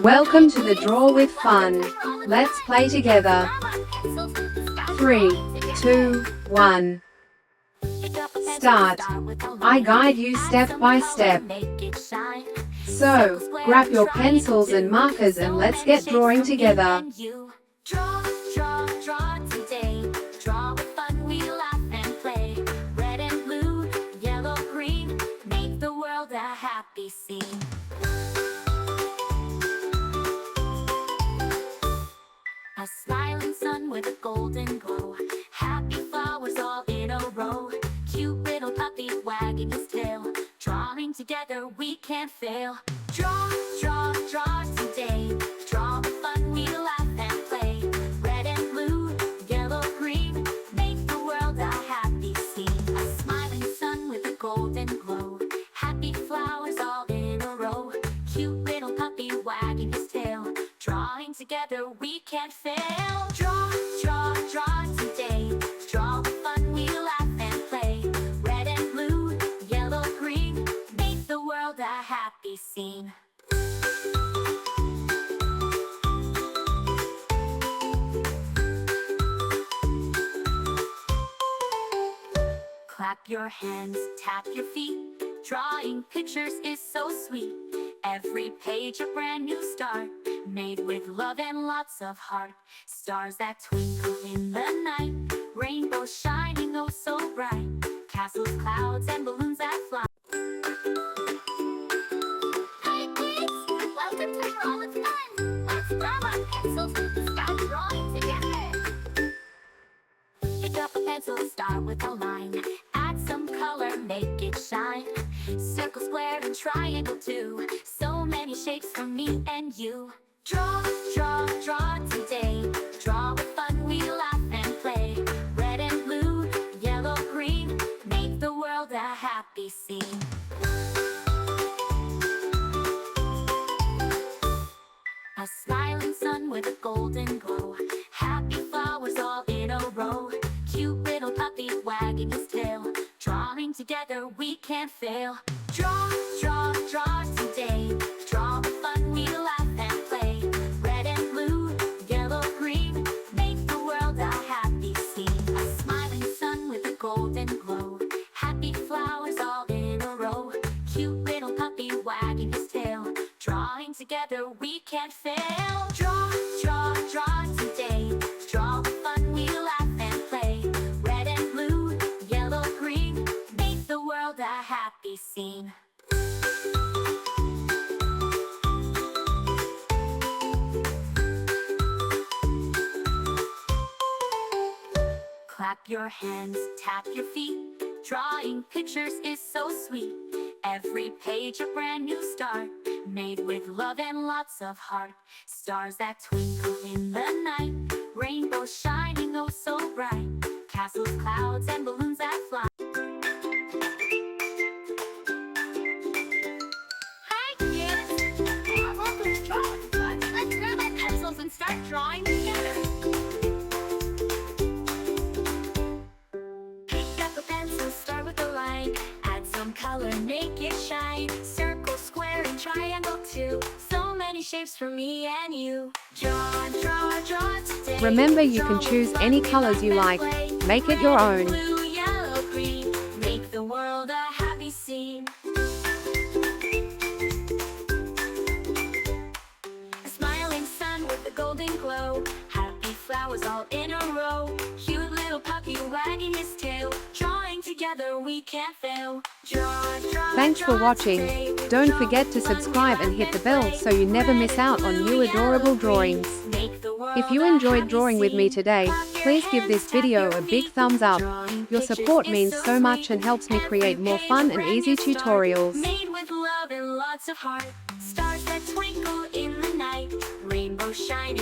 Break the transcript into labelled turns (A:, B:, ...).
A: Welcome to the Draw with Fun. Let's play together. 3, 2, 1. Start. I guide you step by step. So, grab your pencils and markers and let's get drawing together.
B: Draw, draw, draw today. Draw with fun, we laugh and play. Red and blue, yellow, green, make the world a happy scene. A smiling sun with a golden glow. Happy flowers all in a row. Cute little puppy wagging his tail. Drawing together we can't fail. Draw, draw, draw today. Draw with fun, we laugh and play. Red and blue, yellow, green, make the world a happy scene. A smiling sun with a golden glow. Happy flowers all in a row. Cute little puppy wagging his tail. Drawing together we can't fail. Draw, draw, draw today. Draw with fun, we laugh and play. Red and blue, yellow, green, make the world a happy scene. Clap your hands, tap your feet. Drawing pictures is so sweet. Every page a brand new start, made with love and lots of heart. Stars that twinkle in the night, rainbows shining oh so bright. Castles, clouds, and balloons that fly. Hi kids, welcome to Draw with Fun. Let's grab our pencils and start drawing together. Pick up a pencil, start with a line. Add some color, make it shine. Circle, square, and triangle too. So many shapes for me and you. Draw, draw, draw today. Draw with fun, we laugh and play. Red and blue, yellow, green, make the world a happy scene. A smiling sun with a golden glow. Happy flowers all in a row. Cute little puppy wagging his tail. Drawing together we can't fail. Draw, draw, draw today. Draw with fun, we laugh and play. Red and blue, yellow, green, make the world a happy scene. A smiling sun with a golden glow. Happy flowers all in a row. Cute little puppy wagging his tail. Drawing together we can't fail. Draw, draw, draw today. Draw with fun, we laugh and play. Red and blue, yellow, green, make the world a happy scene. Clap your hands, tap your feet. Drawing pictures is so sweet. Every page a brand new start, made with love and lots of heart. Stars that twinkle in the night, rainbows shining oh so bright. Castles, clouds, and balloons that fly. Hi kids! Welcome to Draw with Fun. Let's grab our pencils and start drawing together. Pick up a pencil, start with a line. Add some color, make it shine. Circle, square, and triangle too. So many shapes for me and you. Draw, draw, draw today.
A: Remember, you can choose any colors you like. Make it your own.
B: Blue, yellow, green, make the world a happy scene. A smiling sun with a golden glow. Happy flowers all in a row. Cute little puppy wagging his tail. Drawing together we can't fail. Draw, draw,
A: Thanks for
B: draw
A: watching.
B: today.
A: Don't
B: Draw
A: forget to
B: with fun,
A: subscribe
B: we
A: and hit
B: laugh
A: the bell
B: and
A: so you never
B: play.
A: miss out on
B: Blue,
A: new adorable
B: yellow,
A: drawings.
B: green, make the world
A: If you
B: a
A: enjoyed
B: happy
A: drawing with me
B: scene.
A: today,
B: Clap your
A: please give this
B: hands, tap
A: video
B: your
A: a big
B: feet.
A: thumbs up.
B: Drawing
A: Your
B: pictures
A: support
B: is
A: means so much and helps me create more fun and easy tutorials.
B: Made with love and lots of heart. Stars that twinkle in the night. Rainbows shining